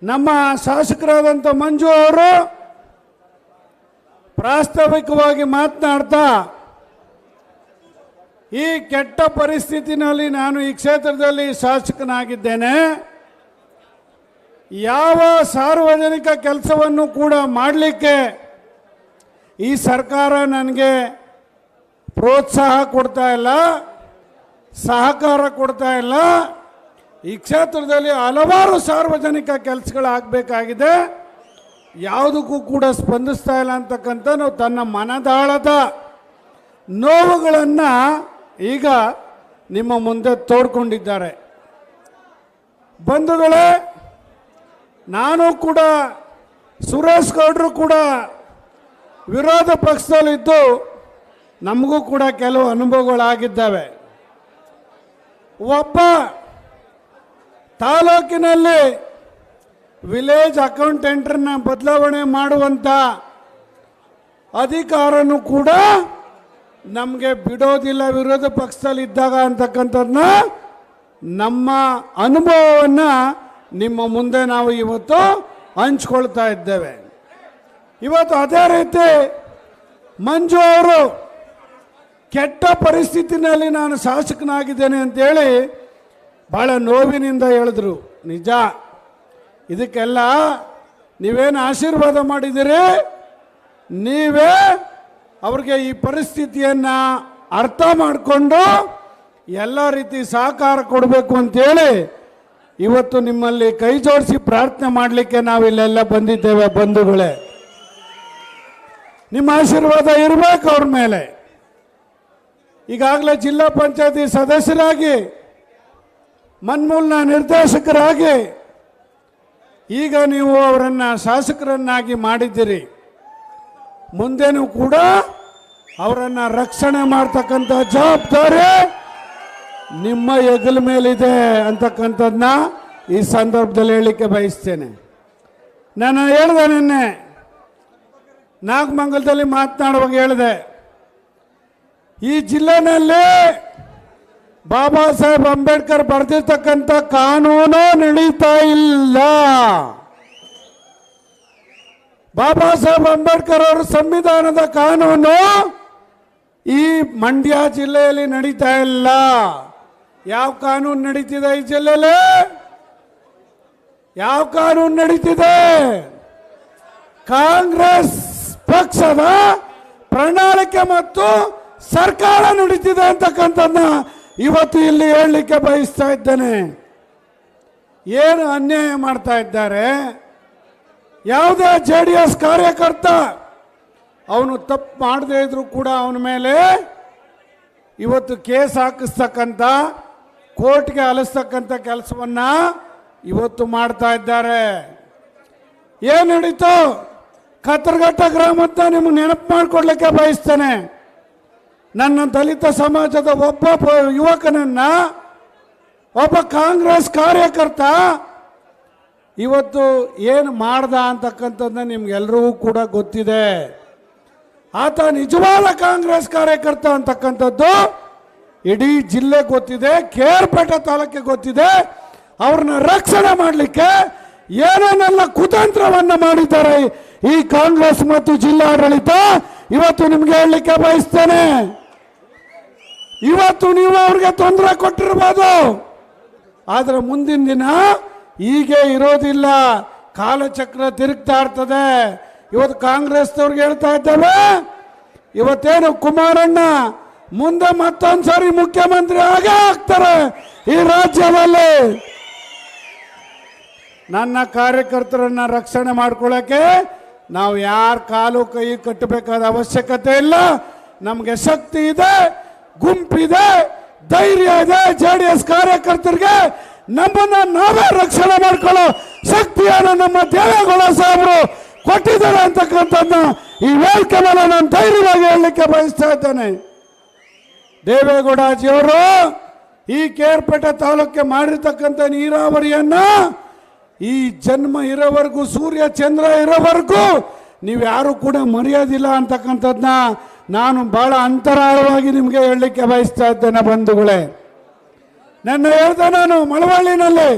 ನಮ್ಮ ಶಾಸಕರಾದಂಥ ಮಂಜು ಅವರು ಪ್ರಾಸ್ತಾವಿಕವಾಗಿ ಮಾತನಾಡ್ತಾ ಈ ಕೆಟ್ಟ ಪರಿಸ್ಥಿತಿನಲ್ಲಿ ನಾನು ಈ ಕ್ಷೇತ್ರದಲ್ಲಿ ಶಾಸಕನಾಗಿದ್ದೇನೆ, ಯಾವ ಸಾರ್ವಜನಿಕ ಕೆಲಸವನ್ನು ಕೂಡ ಮಾಡಲಿಕ್ಕೆ ಈ ಸರ್ಕಾರ ನನಗೆ ಪ್ರೋತ್ಸಾಹ ಕೊಡ್ತಾ ಇಲ್ಲ, ಸಹಕಾರ ಕೊಡ್ತಾ ಇಲ್ಲ. ಈ ಕ್ಷೇತ್ರದಲ್ಲಿ ಹಲವಾರು ಸಾರ್ವಜನಿಕ ಕೆಲಸಗಳಾಗಬೇಕಾಗಿದೆ, ಯಾವುದಕ್ಕೂ ಕೂಡ ಸ್ಪಂದಿಸ್ತಾ ಇಲ್ಲ ಅಂತಕ್ಕಂಥ ತನ್ನ ಮನದಾಳದ ನೋವುಗಳನ್ನು ಈಗ ನಿಮ್ಮ ಮುಂದೆ ತೋಡ್ಕೊಂಡಿದ್ದಾರೆ. ಬಂಧುಗಳೇ, ನಾನು ಕೂಡ ಸುರೇಶ್ ಗೌಡರು ಕೂಡ ವಿರೋಧ ಪಕ್ಷದಲ್ಲಿದ್ದು ನಮಗೂ ಕೂಡ ಕೆಲವು ಅನುಭವಗಳಾಗಿದ್ದಾವೆ. ಒಬ್ಬ ತಾಲೂಕಿನಲ್ಲಿ ವಿಲೇಜ್ ಅಕೌಂಟೆಂಟ್ರನ್ನ ಬದಲಾವಣೆ ಮಾಡುವಂಥ ಅಧಿಕಾರನೂ ಕೂಡ ನಮಗೆ ಬಿಡೋದಿಲ್ಲ ವಿರೋಧ ಪಕ್ಷದಲ್ಲಿ ಇದ್ದಾಗ ಅಂತಕ್ಕಂಥದ್ದನ್ನ ನಮ್ಮ ಅನುಭವವನ್ನು ನಿಮ್ಮ ಮುಂದೆ ನಾವು ಇವತ್ತು ಹಂಚ್ಕೊಳ್ತಾ ಇದ್ದೇವೆ. ಇವತ್ತು ಅದೇ ರೀತಿ ಮಂಜು ಅವರು ಕೆಟ್ಟ ಪರಿಸ್ಥಿತಿನಲ್ಲಿ ನಾನು ಶಾಸಕನಾಗಿದ್ದೇನೆ ಅಂತೇಳಿ ಭಾಳ ನೋವಿನಿಂದ ಹೇಳಿದ್ರು. ನಿಜ, ಇದಕ್ಕೆಲ್ಲ ನೀವೇನು ಆಶೀರ್ವಾದ ಮಾಡಿದ್ದೀರಿ, ನೀವೇ ಅವ್ರಿಗೆ ಈ ಪರಿಸ್ಥಿತಿಯನ್ನು ಅರ್ಥ ಮಾಡಿಕೊಂಡು ಎಲ್ಲ ರೀತಿ ಸಹಕಾರ ಕೊಡಬೇಕು ಅಂತೇಳಿ ಇವತ್ತು ನಿಮ್ಮಲ್ಲಿ ಕೈ ಜೋಡಿಸಿ ಪ್ರಾರ್ಥನೆ ಮಾಡಲಿಕ್ಕೆ ನಾವಿಲ್ಲೆಲ್ಲ ಬಂದಿದ್ದೇವೆ. ಬಂಧುಗಳೇ, ನಿಮ್ಮ ಆಶೀರ್ವಾದ ಇರಬೇಕು ಅವ್ರ ಮೇಲೆ. ಈಗಾಗಲೇ ಜಿಲ್ಲಾ ಪಂಚಾಯತಿ ಸದಸ್ಯರಾಗಿ, ಮನ್ಮೂಲನ ನಿರ್ದೇಶಕರಾಗಿ ಈಗ ನೀವು ಅವರನ್ನು ಶಾಸಕರನ್ನಾಗಿ ಮಾಡಿದ್ದೀರಿ. ಮುಂದೆನೂ ಕೂಡ ಅವರನ್ನು ರಕ್ಷಣೆ ಮಾಡ್ತಕ್ಕಂಥ ಜವಾಬ್ದಾರಿ ನಿಮ್ಮ ಹೆಗಲ ಮೇಲಿದೆ ಅಂತಕ್ಕಂಥದ್ದನ್ನ ಈ ಸಂದರ್ಭದಲ್ಲಿ ಹೇಳಲಿಕ್ಕೆ ಬಯಸ್ತೇನೆ. ನಾನು ಹೇಳಿದೆ, ನಿನ್ನೆ ನಾಗಮಂಗಲದಲ್ಲಿ ಮಾತನಾಡುವಾಗ ಹೇಳಿದೆ, ಈ ಜಿಲ್ಲೆನಲ್ಲಿ ಬಾಬಾ ಸಾಹೇಬ್ ಅಂಬೇಡ್ಕರ್ ಬರೆದಿರ್ತಕ್ಕಂಥ ಕಾನೂನು ನಡೀತಾ ಇಲ್ಲ. ಬಾಬಾ ಸಾಹೇಬ್ ಅಂಬೇಡ್ಕರ್ ಅವರ ಸಂವಿಧಾನದ ಕಾನೂನು ಈ ಮಂಡ್ಯ ಜಿಲ್ಲೆಯಲ್ಲಿ ನಡೀತಾ ಇಲ್ಲ. ಯಾವ ಕಾನೂನು ನಡೀತಿದೆ ಈ ಜಿಲ್ಲೆಯಲ್ಲಿ? ಯಾವ ಕಾನೂನು ನಡೀತಿದೆ? ಕಾಂಗ್ರೆಸ್ ಪಕ್ಷದ ಪ್ರಣಾಳಿಕೆ ಮತ್ತು ಸರ್ಕಾರ ನಡೀತಿದೆ ಅಂತಕ್ಕಂಥದ್ದನ್ನ ಇವತ್ತು ಇಲ್ಲಿ ಹೇಳಲಿಕ್ಕೆ ಬಯಸ್ತಾ ಇದ್ದೇನೆ. ಏನು ಅನ್ಯಾಯ ಮಾಡ್ತಾ ಇದ್ದಾರೆ. ಯಾವುದೇ JDS ಕಾರ್ಯಕರ್ತ ಅವನು ತಪ್ಪು ಮಾಡದೇ ಇದ್ರೂ ಕೂಡ ಅವನ ಮೇಲೆ ಇವತ್ತು ಕೇಸ್ ಹಾಕಿಸ್ತಕ್ಕಂಥ, ಕೋರ್ಟ್ಗೆ ಅಲಿಸ್ತಕ್ಕಂಥ ಕೆಲಸವನ್ನ ಇವತ್ತು ಮಾಡ್ತಾ ಇದ್ದಾರೆ. ಏನು ನಡೀತು? ಕತ್ತರಘಟ್ಟ ಗ್ರಾಮದ ನಿಮಗೆ ನೆನಪು ಮಾಡಿಕೊಡ್ಲಿಕ್ಕೆ ಬಯಸ್ತೇನೆ. ನನ್ನ ದಲಿತ ಸಮಾಜದ ಒಬ್ಬ ಯುವಕನನ್ನ ಒಬ್ಬ ಕಾಂಗ್ರೆಸ್ ಕಾರ್ಯಕರ್ತ ಇವತ್ತು ಏನು ಮಾಡ್ದ ಅಂತಕ್ಕಂಥದ್ದನ್ನ ನಿಮ್ಗೆಲ್ಲರಿಗೂ ಕೂಡ ಗೊತ್ತಿದೆ. ಆತ ನಿಜವಾದ ಕಾಂಗ್ರೆಸ್ ಕಾರ್ಯಕರ್ತ ಅಂತಕ್ಕಂಥದ್ದು ಇಡೀ ಜಿಲ್ಲೆ ಗೊತ್ತಿದೆ, KR ತಾಲೂಕಿಗೆ ಗೊತ್ತಿದೆ. ಅವ್ರನ್ನ ರಕ್ಷಣೆ ಮಾಡಲಿಕ್ಕೆ ಏನೇನೆಲ್ಲ ಕುತಂತ್ರವನ್ನು ಮಾಡಿದ್ದಾರೆ ಈ ಕಾಂಗ್ರೆಸ್ ಮತ್ತು ಜಿಲ್ಲಾಡಳಿತ ಇವತ್ತು ನಿಮ್ಗೆ ಹೇಳಲಿಕ್ಕೆ ಬಯಸ್ತೇನೆ. ಇವತ್ತು ನೀವು ಅವ್ರಿಗೆ ತೊಂದರೆ ಕೊಟ್ಟಿರ್ಬೋದು, ಆದರೆ ಮುಂದಿನ ದಿನ ಹೀಗೆ ಇರೋದಿಲ್ಲ. ಕಾಲಚಕ್ರ ತಿರುಗ್ತಾ ಇರ್ತದೆ. ಇವತ್ತು ಕಾಂಗ್ರೆಸ್ನವ್ರಿಗೆ ಹೇಳ್ತಾ ಇದ್ದೇವೆ, ಇವತ್ತೇನು ಕುಮಾರಣ್ಣ ಮುಂದೆ ಮತ್ತೊಂದ್ಸಾರಿ ಮುಖ್ಯಮಂತ್ರಿ ಆಗೇ ಆಗ್ತಾರೆ ಈ ರಾಜ್ಯದಲ್ಲಿ. ನನ್ನ ಕಾರ್ಯಕರ್ತರನ್ನ ರಕ್ಷಣೆ ಮಾಡ್ಕೊಳ್ಳೋಕೆ ನಾವು ಯಾರ ಕಾಲು ಕೈ ಕಟ್ಟಬೇಕಾದ ಅವಶ್ಯಕತೆ ಇಲ್ಲ. ನಮಗೆ ಶಕ್ತಿ ಇದೆ, ಗುಂಪಿದೆ, ಧೈರ್ಯ ಇದೆ. JDS ಕಾರ್ಯಕರ್ತರಿಗೆ ನಮ್ಮನ್ನ ನಾವೇ ರಕ್ಷಣೆ ಮಾಡ್ಕೊಳ್ಳೋ ಶಕ್ತಿಯನ್ನು ನಮ್ಮ ದೇವೇಗೌಡ ಸಾಹೇಬರು ಕೊಟ್ಟಿದ್ದಾರೆ ಅಂತಕ್ಕಂಥದ್ದನ್ನ ಈ ವೇದಿಕೆ ಮೇಲೆ ನಾನು ಧೈರ್ಯವಾಗಿ ಹೇಳಲಿಕ್ಕೆ ಬಯಸ್ತಾ ಇದ್ದೇನೆ. ದೇವೇಗೌಡಜಿಯವರು ಈ KR ತಾಲೂಕಿಗೆ ಮಾಡಿರ್ತಕ್ಕಂಥ ನೀರಾವರಿಯನ್ನ ಈ ಜನ್ಮ ಇರೋವರೆಗೂ, ಸೂರ್ಯ ಚಂದ್ರ ಇರೋವರೆಗೂ ನೀವು ಯಾರು ಕೂಡ ಮರೆಯೋದಿಲ್ಲ ಅಂತಕ್ಕಂಥದ್ದನ್ನ ನಾನು ಬಹಳ ಅಂತರಾಳವಾಗಿ ನಿಮಗೆ ಹೇಳಲಿಕ್ಕೆ ಬಯಸ್ತಾ ಇದ್ದೇನೆ. ಬಂಧುಗಳೇ, ನನ್ನ ಹೇಳ್ದೆ, ನಾನು ಮಳವಳ್ಳಿನಲ್ಲಿ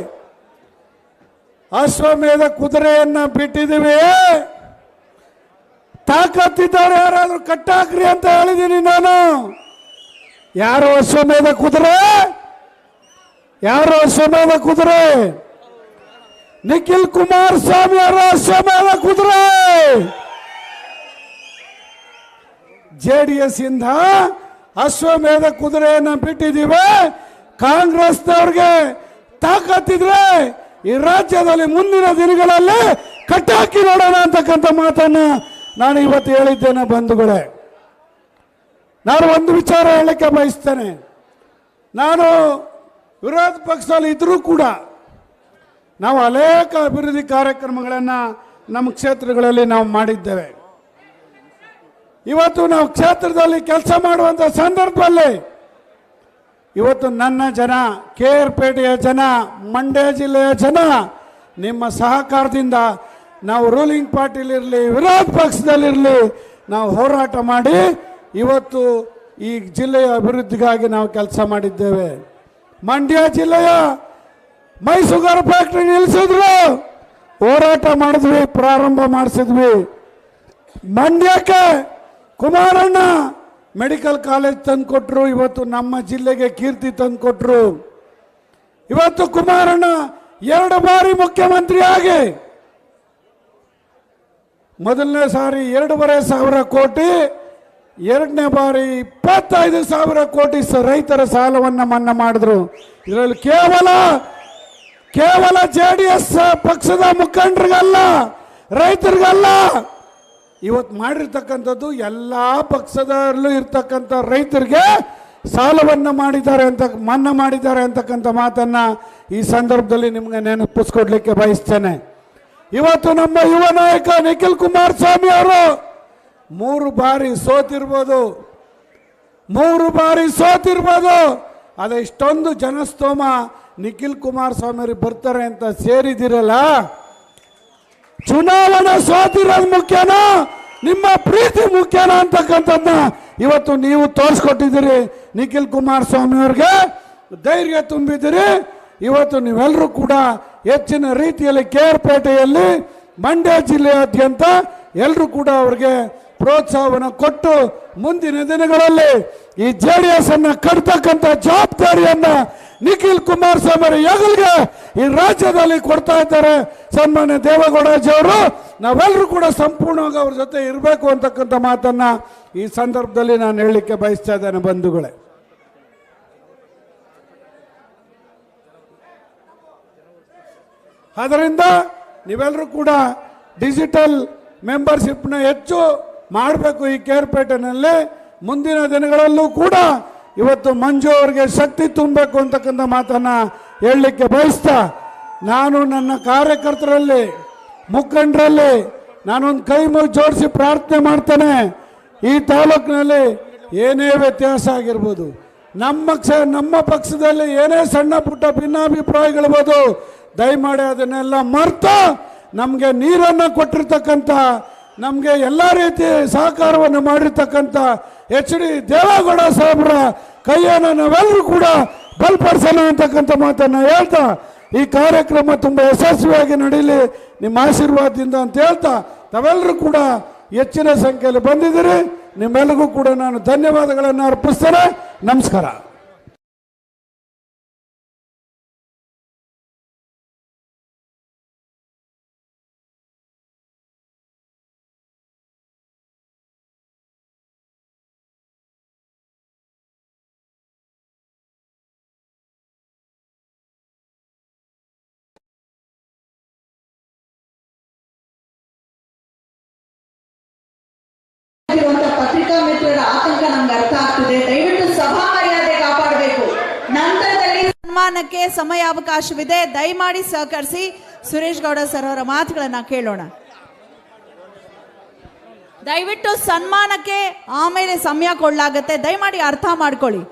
ಅಶ್ವಮೇಧ ಕುದುರೆಯನ್ನ ಬಿಟ್ಟಿದ್ದೀವಿ. ತಾಕತ್ತಿದ್ದಾರೆ ಯಾರಾದ್ರೂ ಕಟ್ಟಾಕ್ರಿ ಅಂತ ಹೇಳಿದ್ದೀನಿ ನಾನು. ಯಾರು ಅಶ್ವಮೇಧ ಕುದುರೆ? ಯಾರು ಅಶ್ವಮೇಧ ಕುದುರೆ? ನಿಖಿಲ್ ಕುಮಾರಸ್ವಾಮಿ ಅವರ ಅಶ್ವಮೇಧ ಕುದುರೆ. JDS ಇಂದ ಅಶ್ವಮೇಧ ಕುದುರೆಯನ್ನ ಬಿಟ್ಟಿದ್ದೀವಿ. ಕಾಂಗ್ರೆಸ್ನವ್ರಿಗೆ ತಾಕತ್ತಿದ್ರೆ ಈ ರಾಜ್ಯದಲ್ಲಿ ಮುಂದಿನ ದಿನಗಳಲ್ಲಿ ಕಟ್ಟಾಕಿ ನೋಡೋಣ ಅಂತಕ್ಕಂಥ ಮಾತನ್ನ ನಾನು ಇವತ್ತು ಹೇಳಿದ್ದೇನೆ ಬಂಧುಗಳೇ. ನಾನು ಒಂದು ವಿಚಾರ ಹೇಳಕ್ಕೆ ಬಯಸ್ತೇನೆ. ನಾನು ವಿರೋಧ ಪಕ್ಷದಲ್ಲಿ ಇದ್ರೂ ಕೂಡ ನಾವು ಅನೇಕ ಅಭಿವೃದ್ಧಿ ಕಾರ್ಯಕ್ರಮಗಳನ್ನು ನಮ್ಮ ಕ್ಷೇತ್ರಗಳಲ್ಲಿ ನಾವು ಮಾಡಿದ್ದೇವೆ. ಇವತ್ತು ನಾವು ಕ್ಷೇತ್ರದಲ್ಲಿ ಕೆಲಸ ಮಾಡುವಂಥ ಸಂದರ್ಭದಲ್ಲಿ ಇವತ್ತು ನನ್ನ ಜನ, KR-ಪೇಟೆಯ ಜನ, ಮಂಡ್ಯ ಜಿಲ್ಲೆಯ ಜನ ನಿಮ್ಮ ಸಹಕಾರದಿಂದ ನಾವು ರೂಲಿಂಗ್ ಪಾರ್ಟಿಲಿರಲಿ ವಿರೋಧ ಪಕ್ಷದಲ್ಲಿರಲಿ ನಾವು ಹೋರಾಟ ಮಾಡಿ ಇವತ್ತು ಈ ಜಿಲ್ಲೆಯ ಅಭಿವೃದ್ಧಿಗಾಗಿ ನಾವು ಕೆಲಸ ಮಾಡಿದ್ದೇವೆ. ಮಂಡ್ಯ ಜಿಲ್ಲೆಯ ಮೈಸೂಗರ್ ಫ್ಯಾಕ್ಟರಿ ನಿಲ್ಲಿಸಿದ್ರು, ಹೋರಾಟ ಮಾಡಿದ್ವಿ, ಪ್ರಾರಂಭ ಮಾಡಿಸಿದ್ವಿ. ಮಂಡ್ಯಕ್ಕೆ ಕುಮಾರಣ್ಣ ಮೆಡಿಕಲ್ ಕಾಲೇಜ್ ತಂದುಕೊಟ್ರು. ಇವತ್ತು ನಮ್ಮ ಜಿಲ್ಲೆಗೆ ಕೀರ್ತಿ ತಂದುಕೊಟ್ರು. ಇವತ್ತು ಕುಮಾರಣ್ಣ 2 ಬಾರಿ ಮುಖ್ಯಮಂತ್ರಿ ಆಗಿ ಮೊದಲನೇ ಸಾರಿ 2,500 ಕೋಟಿ, ಎರಡನೇ ಬಾರಿ 25,000 ಕೋಟಿ ರೈತರ ಸಾಲವನ್ನು ಮನ್ನಾ ಮಾಡಿದ್ರು. ಇದರಲ್ಲಿ ಕೇವಲ JDS ಪಕ್ಷದ ಮುಖಂಡರಿಗಲ್ಲ, ರೈತರಿಗಲ್ಲ. ಇವತ್ತು ಮಾಡಿರ್ತಕ್ಕಂಥದ್ದು ಎಲ್ಲ ಪಕ್ಷದಲ್ಲೂ ಇರ್ತಕ್ಕಂಥ ರೈತರಿಗೆ ಸಾಲವನ್ನು ಮಾಡಿದ್ದಾರೆ ಅಂತ, ಮನ್ನಾ ಮಾಡಿದ್ದಾರೆ ಅಂತಕ್ಕಂಥ ಮಾತನ್ನ ಈ ಸಂದರ್ಭದಲ್ಲಿ ನಿಮ್ಗೆ ನೆನಪಿಸ್ಕೊಡ್ಲಿಕ್ಕೆ ಬಯಸ್ತೇನೆ. ಇವತ್ತು ನಮ್ಮ ಯುವ ನಾಯಕ ನಿಖಿಲ್ ಕುಮಾರಸ್ವಾಮಿ ಅವರು 3 ಬಾರಿ ಸೋತಿರ್ಬೋದು, 3 ಬಾರಿ ಸೋತಿರ್ಬೋದು. ಅದೇ ಇಷ್ಟೊಂದು ಜನಸ್ತೋಮ ನಿಖಿಲ್ ಕುಮಾರಸ್ವಾಮಿ ಅವ್ರಿಗೆ ಬರ್ತಾರೆ ಅಂತ ಸೇರಿದಿರಲ್ಲ. ಚುನಾವಣೆ ಸೋತಿರೋದು ಮುಖ್ಯನಾ, ನಿಮ್ಮ ಪ್ರೀತಿ ಮುಖ್ಯನಾ ಅಂತಕ್ಕಂಥದ್ದನ್ನ ಇವತ್ತು ನೀವು ತೋರಿಸ್ಕೊಟ್ಟಿದ್ದೀರಿ. ನಿಖಿಲ್ ಕುಮಾರಸ್ವಾಮಿ ಅವ್ರಿಗೆ ಧೈರ್ಯ ತುಂಬಿದ್ದೀರಿ. ಇವತ್ತು ನೀವೆಲ್ಲರೂ ಕೂಡ ಹೆಚ್ಚಿನ ರೀತಿಯಲ್ಲಿ KR-ಪೇಟೆಯಲ್ಲಿ ಮಂಡ್ಯ ಜಿಲ್ಲೆಯಾದ್ಯಂತ ಎಲ್ಲರೂ ಕೂಡ ಅವರಿಗೆ ಪ್ರೋತ್ಸಾಹವನ್ನು ಕೊಟ್ಟು ಮುಂದಿನ ದಿನಗಳಲ್ಲಿ ಈ JDS ಅನ್ನ ಕಟ್ತಕ್ಕಂಥ ಜವಾಬ್ದಾರಿಯನ್ನ ನಿಖಿಲ್ ಕುಮಾರಸ್ವಾಮಿ ಹೆಗಲಿಗೆ ಈ ರಾಜ್ಯದಲ್ಲಿ ಕೊಡ್ತಾ ಇದ್ದಾರೆ. ಸನ್ಮಾನ್ಯ ದೇವೇಗೌಡಜಿಯವರು ನಾವೆಲ್ಲರೂ ಕೂಡ ಸಂಪೂರ್ಣವಾಗಿ ಅವ್ರ ಜೊತೆ ಇರಬೇಕು ಅಂತಕ್ಕಂಥ ಮಾತನ್ನ ಈ ಸಂದರ್ಭದಲ್ಲಿ ನಾನು ಹೇಳಲಿಕ್ಕೆ ಬಯಸ್ತಾ ಇದ್ದೇನೆ ಬಂಧುಗಳೇ. ಆದ್ದರಿಂದ ನೀವೆಲ್ಲರೂ ಕೂಡ ಡಿಜಿಟಲ್ ಮೆಂಬರ್ಶಿಪ್ನ ಹೆಚ್ಚು ಮಾಡಬೇಕು ಈ KR-ಪೇಟೆನಲ್ಲಿ. ಮುಂದಿನ ದಿನಗಳಲ್ಲೂ ಕೂಡ ಇವತ್ತು ಮಂಜು ಅವರಿಗೆ ಶಕ್ತಿ ತುಂಬಬೇಕು ಅಂತಕ್ಕಂಥ ಮಾತನ್ನ ಹೇಳಲಿಕ್ಕೆ ಬಯಸ್ತಾ, ನಾನು ನನ್ನ ಕಾರ್ಯಕರ್ತರಲ್ಲಿ, ಮುಖಂಡರಲ್ಲಿ ನಾನೊಂದು ಕೈ ಜೋಡಿಸಿ ಪ್ರಾರ್ಥನೆ ಮಾಡ್ತೇನೆ. ಈ ತಾಲೂಕಿನಲ್ಲಿ ಏನೇ ವ್ಯತ್ಯಾಸ ಆಗಿರ್ಬೋದು, ನಮ್ಮ ಪಕ್ಷದಲ್ಲಿ ಏನೇ ಸಣ್ಣ ಪುಟ್ಟ ಭಿನ್ನಾಭಿಪ್ರಾಯಗಳಿರ್ಬೋದು, ದಯಮಾಡಿ ಅದನ್ನೆಲ್ಲ ಮರೆತು ನಮಗೆ ನೀರನ್ನು ಕೊಟ್ಟಿರ್ತಕ್ಕಂಥ, ನಮಗೆ ಎಲ್ಲ ರೀತಿ ಸಹಕಾರವನ್ನು ಮಾಡಿರ್ತಕ್ಕಂಥ HD ದೇವೇಗೌಡ ಸಾಹೇಬರ ಕೈಯನ್ನು ನಾವೆಲ್ಲರೂ ಕೂಡ ಬಲಪಡಿಸೋಣ ಅಂತಕ್ಕಂಥ ಮಾತನ್ನು ಹೇಳ್ತಾ, ಈ ಕಾರ್ಯಕ್ರಮ ತುಂಬ ಯಶಸ್ವಿಯಾಗಿ ನಡೀಲಿ ನಿಮ್ಮ ಆಶೀರ್ವಾದದಿಂದ ಅಂತ ಹೇಳ್ತಾ, ತಾವೆಲ್ಲರೂ ಕೂಡ ಹೆಚ್ಚಿನ ಸಂಖ್ಯೆಯಲ್ಲಿ ಬಂದಿದ್ದೀರಿ. ನಿಮ್ಮೆಲ್ಲರಿಗೂ ಕೂಡ ನಾನು ಧನ್ಯವಾದಗಳನ್ನು ಅರ್ಪಿಸ್ತೇನೆ. ನಮಸ್ಕಾರ. ಪತ್ರಿಕಾ ಮಿತ್ರರ ಆತಂಕ ನಮ್ಗೆ ಅರ್ಥ ಆಗ್ತಿದೆ. ದಯವಿಟ್ಟು ಸಭಾ ಮರ್ಯಾದೆ ಕಾಪಾಡಬೇಕು. ನಂತರದಲ್ಲಿ ಸನ್ಮಾನಕ್ಕೆ ಸಮಯಾವಕಾಶವಿದೆ. ದಯಮಾಡಿ ಸಹಕರಿಸಿ. ಸುರೇಶ್ ಗೌಡ ಸರ್ ಅವರ ಮಾತುಗಳನ್ನ ಕೇಳೋಣ. ದಯವಿಟ್ಟು ಸನ್ಮಾನಕ್ಕೆ ಆಮೇಲೆ ಸಮಯ ಕೊಡಲಾಗತ್ತೆ. ದಯಮಾಡಿ ಅರ್ಥ ಮಾಡ್ಕೊಳ್ಳಿ.